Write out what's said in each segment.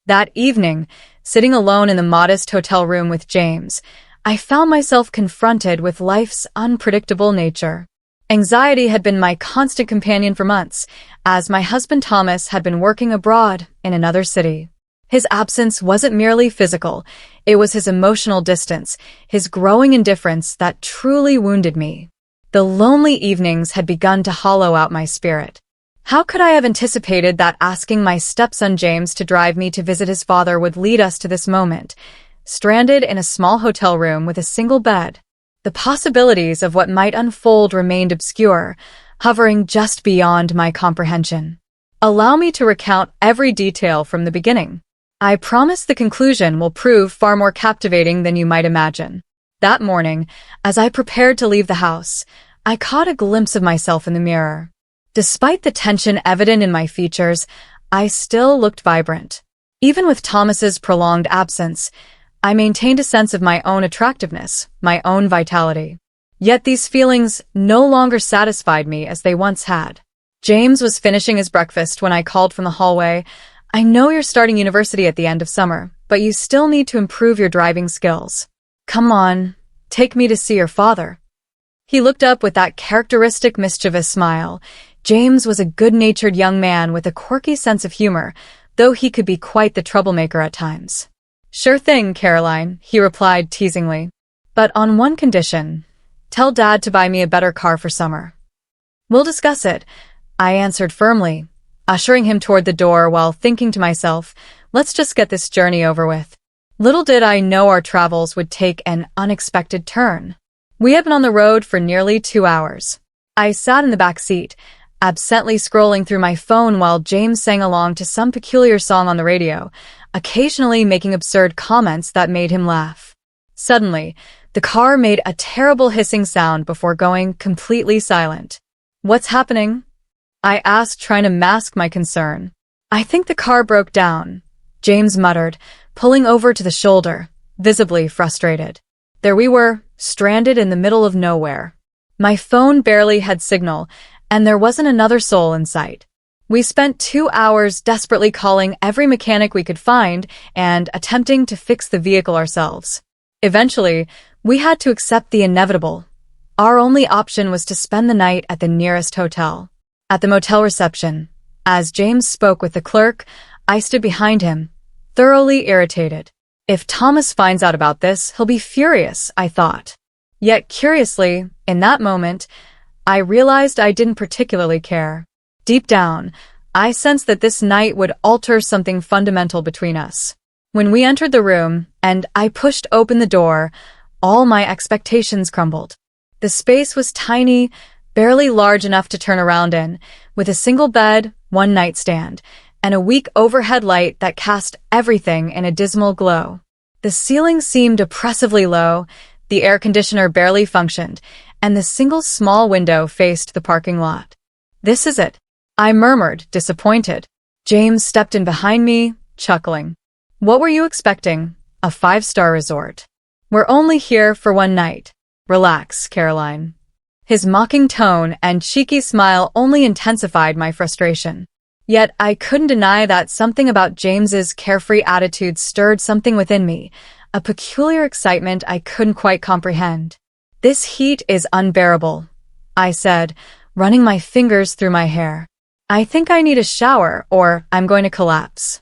That evening, sitting alone in the modest hotel room with James, I found myself confronted with life's unpredictable nature. Anxiety had been my constant companion for months, as my husband Thomas had been working abroad in another city. His absence wasn't merely physical, it was his emotional distance, his growing indifference that truly wounded me. The lonely evenings had begun to hollow out my spirit. How could I have anticipated that asking my stepson James to drive me to visit his father would lead us to this moment, stranded in a small hotel room with a single bed? The possibilities of what might unfold remained obscure, hovering just beyond my comprehension. Allow me to recount every detail from the beginning. I promise the conclusion will prove far more captivating than you might imagine. That morning, as I prepared to leave the house, I caught a glimpse of myself in the mirror. Despite the tension evident in my features, I still looked vibrant. Even with Thomas's prolonged absence, I maintained a sense of my own attractiveness, my own vitality. Yet these feelings no longer satisfied me as they once had. James was finishing his breakfast when I called from the hallway. "I know you're starting university at the end of summer, but you still need to improve your driving skills. Come on, take me to see your father." He looked up with that characteristic mischievous smile. James was a good-natured young man with a quirky sense of humor, though he could be quite the troublemaker at times. "Sure thing, Caroline," he replied teasingly. "But on one condition. Tell Dad to buy me a better car for summer." "We'll discuss it," I answered firmly, ushering him toward the door while thinking to myself, let's just get this journey over with. Little did I know our travels would take an unexpected turn. We had been on the road for nearly 2 hours. I sat in the back seat, absently scrolling through my phone while James sang along to some peculiar song on the radio, occasionally making absurd comments that made him laugh. Suddenly, the car made a terrible hissing sound before going completely silent. "What's happening?" I asked, trying to mask my concern. "I think the car broke down," James muttered, pulling over to the shoulder, visibly frustrated. There we were, stranded in the middle of nowhere. My phone barely had signal, and there wasn't another soul in sight. We spent 2 hours desperately calling every mechanic we could find and attempting to fix the vehicle ourselves. Eventually, we had to accept the inevitable. Our only option was to spend the night at the nearest hotel. At the motel reception, as James spoke with the clerk, I stood behind him, thoroughly irritated. If Thomas finds out about this, he'll be furious, I thought. Yet curiously, in that moment, I realized I didn't particularly care. Deep down, I sensed that this night would alter something fundamental between us. When we entered the room, and I pushed open the door, all my expectations crumbled. The space was tiny, barely large enough to turn around in, with a single bed, one nightstand, and a weak overhead light that cast everything in a dismal glow. The ceiling seemed oppressively low, the air conditioner barely functioned, and the single small window faced the parking lot. "This is it," I murmured, disappointed. James stepped in behind me, chuckling. "What were you expecting? A 5-star resort. We're only here for one night. Relax, Caroline." His mocking tone and cheeky smile only intensified my frustration. Yet I couldn't deny that something about James's carefree attitude stirred something within me, a peculiar excitement I couldn't quite comprehend. "This heat is unbearable," I said, running my fingers through my hair. "I think I need a shower or I'm going to collapse."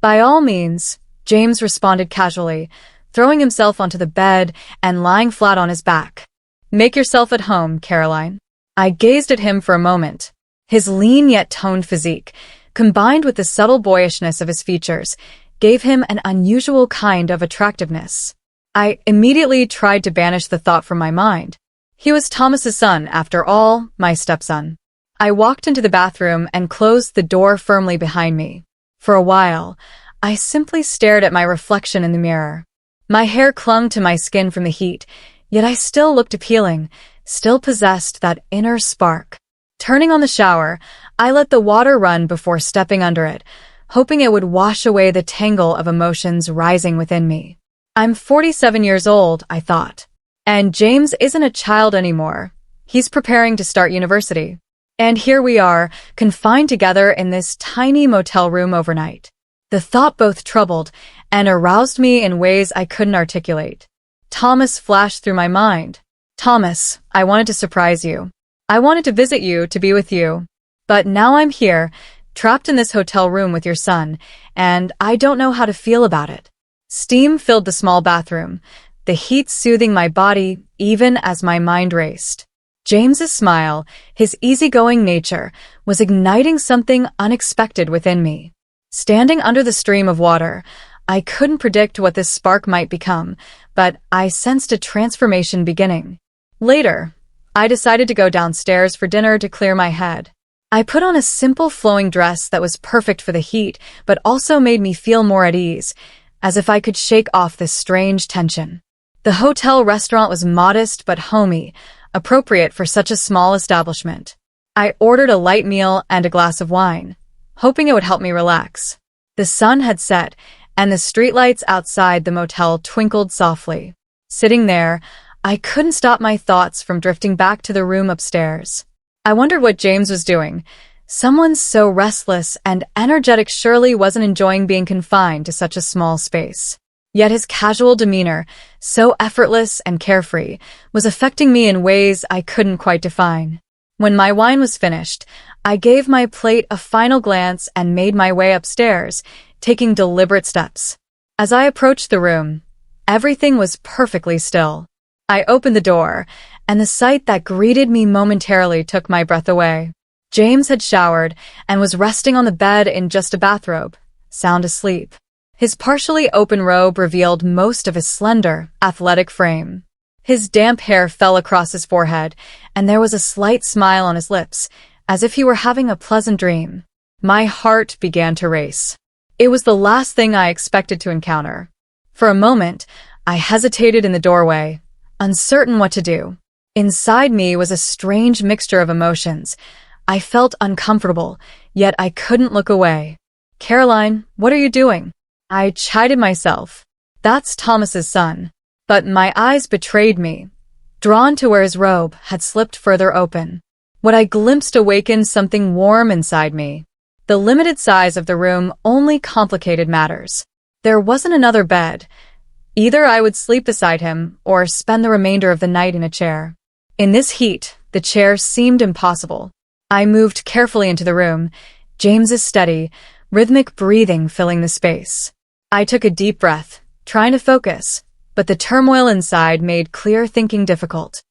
"By all means," James responded casually, throwing himself onto the bed and lying flat on his back. "Make yourself at home, Caroline." I gazed at him for a moment. His lean yet toned physique, combined with the subtle boyishness of his features, gave him an unusual kind of attractiveness. I immediately tried to banish the thought from my mind. He was Thomas's son, after all, my stepson. I walked into the bathroom and closed the door firmly behind me. For a while, I simply stared at my reflection in the mirror. My hair clung to my skin from the heat, yet I still looked appealing, still possessed that inner spark. Turning on the shower, I let the water run before stepping under it, hoping it would wash away the tangle of emotions rising within me. I'm 47 years old, I thought. And James isn't a child anymore. He's preparing to start university. And here we are, confined together in this tiny motel room overnight. The thought both troubled and aroused me in ways I couldn't articulate. Thomas flashed through my mind. Thomas, I wanted to surprise you. I wanted to visit you, to be with you. But now I'm here, trapped in this hotel room with your son, and I don't know how to feel about it. Steam filled the small bathroom, the heat soothing my body even as my mind raced. James's smile, his easygoing nature, was igniting something unexpected within me. Standing under the stream of water, I couldn't predict what this spark might become, but I sensed a transformation beginning. Later, I decided to go downstairs for dinner to clear my head. I put on a simple flowing dress that was perfect for the heat, but also made me feel more at ease, as if I could shake off this strange tension. The hotel restaurant was modest but homey, appropriate for such a small establishment. I ordered a light meal and a glass of wine, hoping it would help me relax. The sun had set, and the streetlights outside the motel twinkled softly. Sitting there, I couldn't stop my thoughts from drifting back to the room upstairs. I wondered what James was doing. Someone so restless and energetic surely wasn't enjoying being confined to such a small space. Yet his casual demeanor, so effortless and carefree, was affecting me in ways I couldn't quite define. When my wine was finished, I gave my plate a final glance and made my way upstairs, taking deliberate steps. As I approached the room, everything was perfectly still. I opened the door, and the sight that greeted me momentarily took my breath away. James had showered and was resting on the bed in just a bathrobe, sound asleep. His partially open robe revealed most of his slender, athletic frame. His damp hair fell across his forehead, and there was a slight smile on his lips, as if he were having a pleasant dream. My heart began to race. It was the last thing I expected to encounter. For a moment, I hesitated in the doorway, uncertain what to do. Inside me was a strange mixture of emotions. I felt uncomfortable, yet I couldn't look away. "Caroline, what are you doing?" I chided myself. That's Thomas's son. But my eyes betrayed me, drawn to where his robe had slipped further open. What I glimpsed awakened something warm inside me. The limited size of the room only complicated matters. There wasn't another bed. Either I would sleep beside him or spend the remainder of the night in a chair. In this heat, the chair seemed impossible. I moved carefully into the room, James's steady, rhythmic breathing filling the space. I took a deep breath, trying to focus, but the turmoil inside made clear thinking difficult.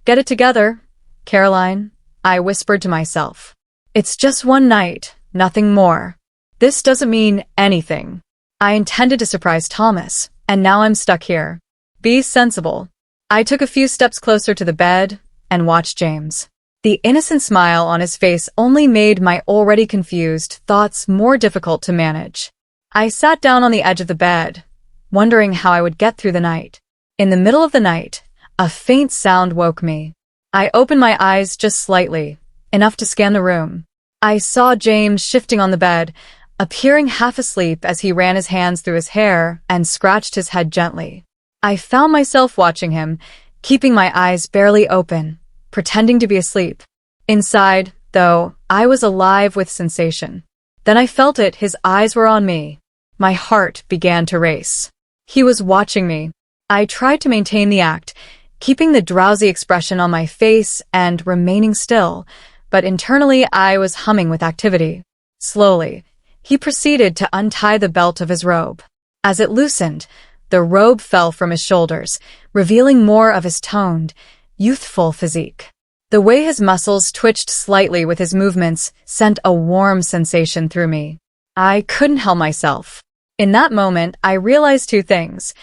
"Get it together, Caroline," I whispered to myself. "It's just one night, nothing more. This doesn't mean anything. I intended to surprise Thomas, and now I'm stuck here. Be sensible." I took a few steps closer to the bed and watched James. The innocent smile on his face only made my already confused thoughts more difficult to manage. I sat down on the edge of the bed, wondering how I would get through the night. In the middle of the night, a faint sound woke me. I opened my eyes just slightly, enough to scan the room. I saw James shifting on the bed, appearing half asleep as he ran his hands through his hair and scratched his head gently. I found myself watching him, keeping my eyes barely open, pretending to be asleep. Inside, though, I was alive with sensation. Then I felt it, his eyes were on me. My heart began to race. He was watching me. I tried to maintain the act, keeping the drowsy expression on my face and remaining still, but internally I was humming with activity. Slowly, he proceeded to untie the belt of his robe. As it loosened, the robe fell from his shoulders, revealing more of his toned, youthful physique. The way his muscles twitched slightly with his movements sent a warm sensation through me. I couldn't help myself. In that moment, I realized two things.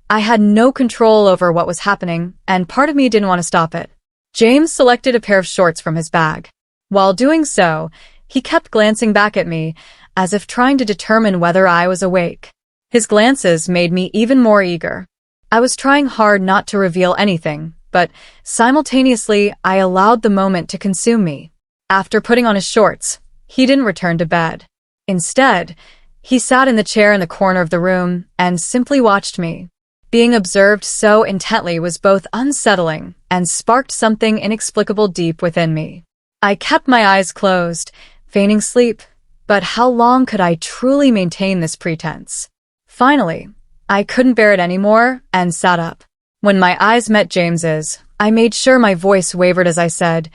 I had no control over what was happening, and part of me didn't want to stop it. James selected a pair of shorts from his bag. While doing so, he kept glancing back at me, as if trying to determine whether I was awake. His glances made me even more eager. I was trying hard not to reveal anything, but simultaneously I allowed the moment to consume me. After putting on his shorts, he didn't return to bed. Instead, he sat in the chair in the corner of the room and simply watched me. Being observed so intently was both unsettling and sparked something inexplicable deep within me. I kept my eyes closed, feigning sleep, But how long could I truly maintain this pretense? Finally, I couldn't bear it anymore and sat up. When my eyes met James's, I made sure my voice wavered as I said,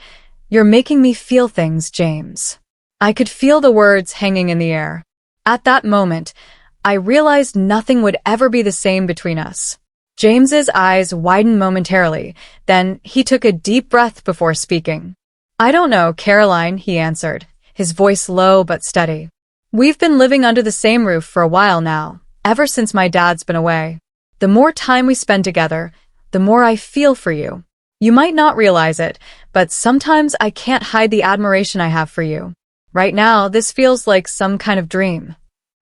"You're making me feel things, James." I could feel the words hanging in the air. At that moment, I realized nothing would ever be the same between us. James's eyes widened momentarily, then he took a deep breath before speaking. "I don't know, Caroline," he answered, his voice low but steady. "We've been living under the same roof for a while now, ever since my dad's been away. The more time we spend together, the more I feel for you. You might not realize it, but sometimes I can't hide the admiration I have for you. Right now, this feels like some kind of dream."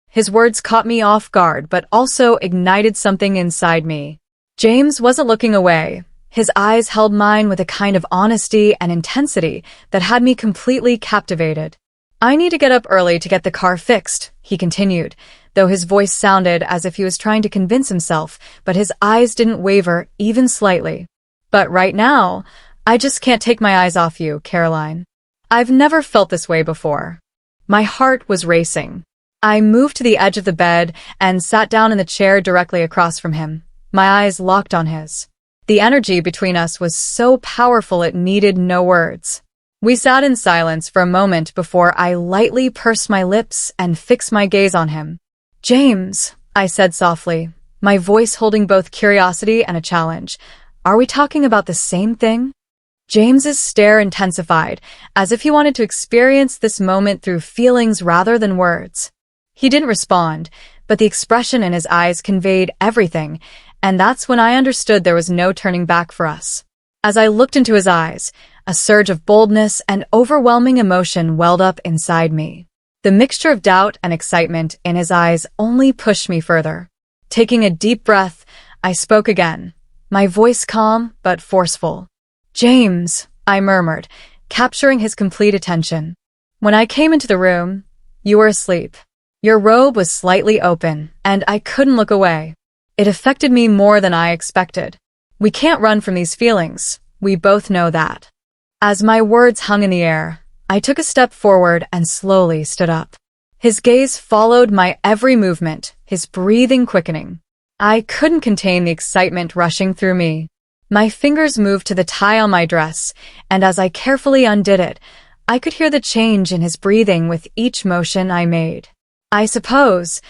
His words caught me off guard, but also ignited something inside me. James wasn't looking away. His eyes held mine with a kind of honesty and intensity that had me completely captivated. "I need to get up early to get the car fixed," he continued, though his voice sounded as if he was trying to convince himself, but his eyes didn't waver even slightly. "But right now, I just can't take my eyes off you, Caroline. I've never felt this way before." My heart was racing. I moved to the edge of the bed and sat down in the chair directly across from him, my eyes locked on his. The energy between us was so powerful it needed no words. We sat in silence for a moment before I lightly pursed my lips and fixed my gaze on him. "James," I said softly, my voice holding both curiosity and a challenge, "are we talking about the same thing?" James's stare intensified, as if he wanted to experience this moment through feelings rather than words. He didn't respond, but the expression in his eyes conveyed everything, and that's when I understood there was no turning back for us. As I looked into his eyes, a surge of boldness and overwhelming emotion welled up inside me. The mixture of doubt and excitement in his eyes only pushed me further. Taking a deep breath, I spoke again, my voice calm but forceful. "James," I murmured, capturing his complete attention. "When I came into the room, you were asleep. Your robe was slightly open, and I couldn't look away. It affected me more than I expected. We can't run from these feelings. We both know that." As my words hung in the air, I took a step forward and slowly stood up. His gaze followed my every movement, his breathing quickening. I couldn't contain the excitement rushing through me. My fingers moved to the tie on my dress, and as I carefully undid it, I could hear the change in his breathing with each motion I made. "I suppose,"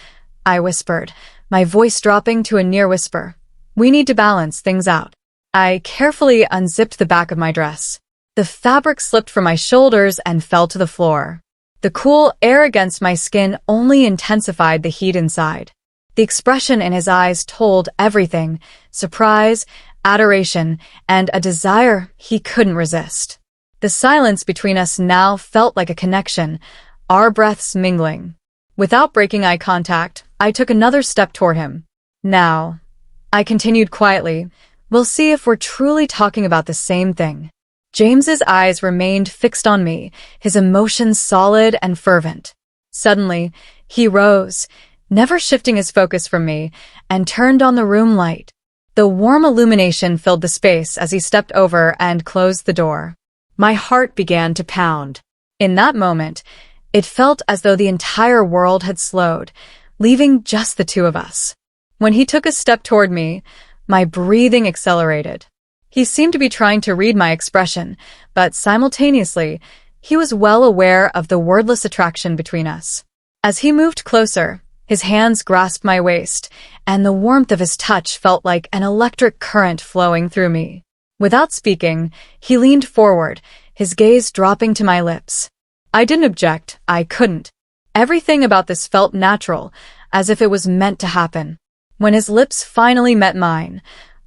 I whispered, my voice dropping to a near whisper, "we need to balance things out." I carefully unzipped the back of my dress. The fabric slipped from my shoulders and fell to the floor. The cool air against my skin only intensified the heat inside. The expression in his eyes told everything: surprise, adoration, and a desire he couldn't resist. The silence between us now felt like a connection, our breaths mingling. Without breaking eye contact, I took another step toward him. "Now," I continued quietly, "we'll see if we're truly talking about the same thing." James's eyes remained fixed on me, his emotions solid and fervent. Suddenly, he rose, never shifting his focus from me, and turned on the room light. The warm illumination filled the space as he stepped over and closed the door. My heart began to pound. In that moment, it felt as though the entire world had slowed, leaving just the two of us. When he took a step toward me, my breathing accelerated. He seemed to be trying to read my expression, but simultaneously, he was well aware of the wordless attraction between us. As he moved closer, his hands grasped my waist, and the warmth of his touch felt like an electric current flowing through me. Without speaking, he leaned forward, his gaze dropping to my lips. I didn't object, I couldn't. Everything about this felt natural, as if it was meant to happen. When his lips finally met mine,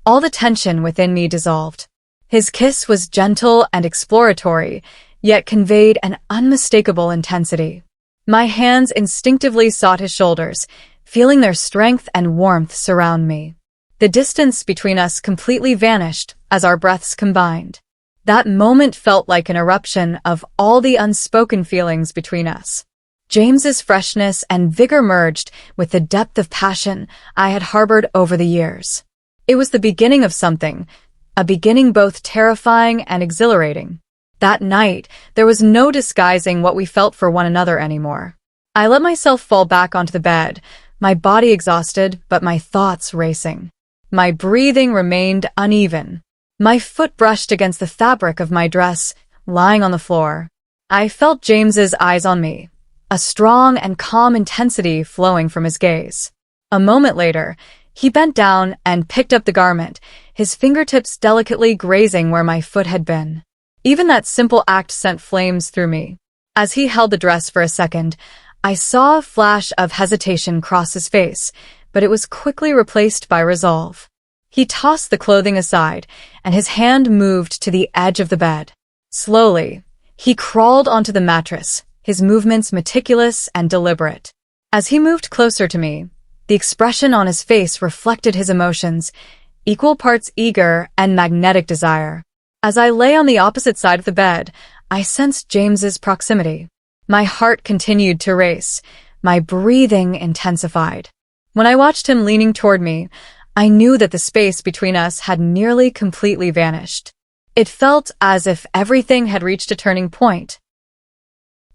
all the tension within me dissolved. His kiss was gentle and exploratory, yet conveyed an unmistakable intensity. My hands instinctively sought his shoulders, feeling their strength and warmth surround me. The distance between us completely vanished as our breaths combined. That moment felt like an eruption of all the unspoken feelings between us. James's freshness and vigor merged with the depth of passion I had harbored over the years. It was the beginning of something, a beginning both terrifying and exhilarating. That night, there was no disguising what we felt for one another anymore. I let myself fall back onto the bed, my body exhausted, but my thoughts racing. My breathing remained uneven. My foot brushed against the fabric of my dress, lying on the floor. I felt James's eyes on me, a strong and calm intensity flowing from his gaze. A moment later, he bent down and picked up the garment, his fingertips delicately grazing where my foot had been. Even that simple act sent flames through me. As he held the dress for a second, I saw a flash of hesitation cross his face, but it was quickly replaced by resolve. He tossed the clothing aside, and his hand moved to the edge of the bed. Slowly, he crawled onto the mattress, his movements meticulous and deliberate. As he moved closer to me, the expression on his face reflected his emotions, equal parts eager and magnetic desire. As I lay on the opposite side of the bed, I sensed James's proximity. My heart continued to race. My breathing intensified. When I watched him leaning toward me, I knew that the space between us had nearly completely vanished. It felt as if everything had reached a turning point.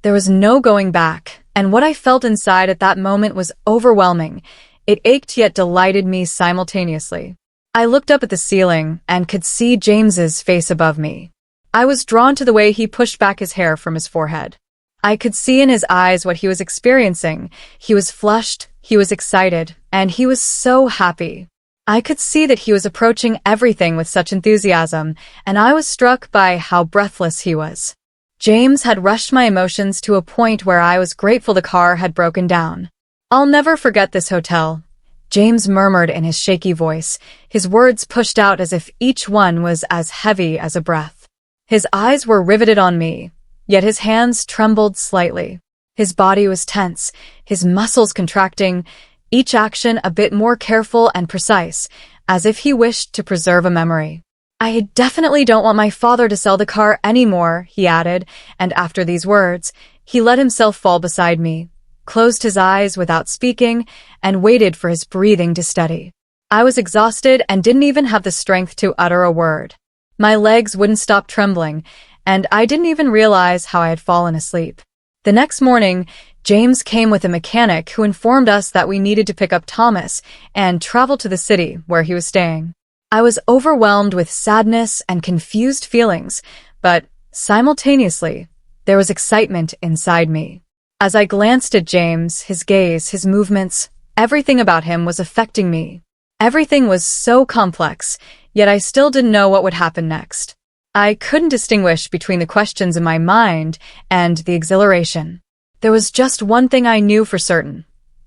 There was no going back, and what I felt inside at that moment was overwhelming. It ached yet delighted me simultaneously. I looked up at the ceiling and could see James's face above me. I was drawn to the way he pushed back his hair from his forehead. I could see in his eyes what he was experiencing. He was flushed, he was excited, and he was so happy. I could see that he was approaching everything with such enthusiasm, and I was struck by how breathless he was. James had rushed my emotions to a point where I was grateful the car had broken down. "I'll never forget this hotel," James murmured in his shaky voice, his words pushed out as if each one was as heavy as a breath. His eyes were riveted on me, yet his hands trembled slightly. His body was tense, his muscles contracting, each action a bit more careful and precise, as if he wished to preserve a memory. "I definitely don't want my father to sell the car anymore," he added, and after these words, he let himself fall beside me, closed his eyes without speaking, and waited for his breathing to steady. I was exhausted and didn't even have the strength to utter a word. My legs wouldn't stop trembling, and I didn't even realize how I had fallen asleep. The next morning, James came with a mechanic who informed us that we needed to pick up Thomas and travel to the city where he was staying. I was overwhelmed with sadness and confused feelings, but simultaneously, there was excitement inside me. As I glanced at James, his gaze, his movements, everything about him was affecting me. Everything was so complex, yet I still didn't know what would happen next. I couldn't distinguish between the questions in my mind and the exhilaration. There was just one thing I knew for certain.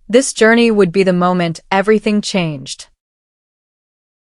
This journey would be the moment everything changed.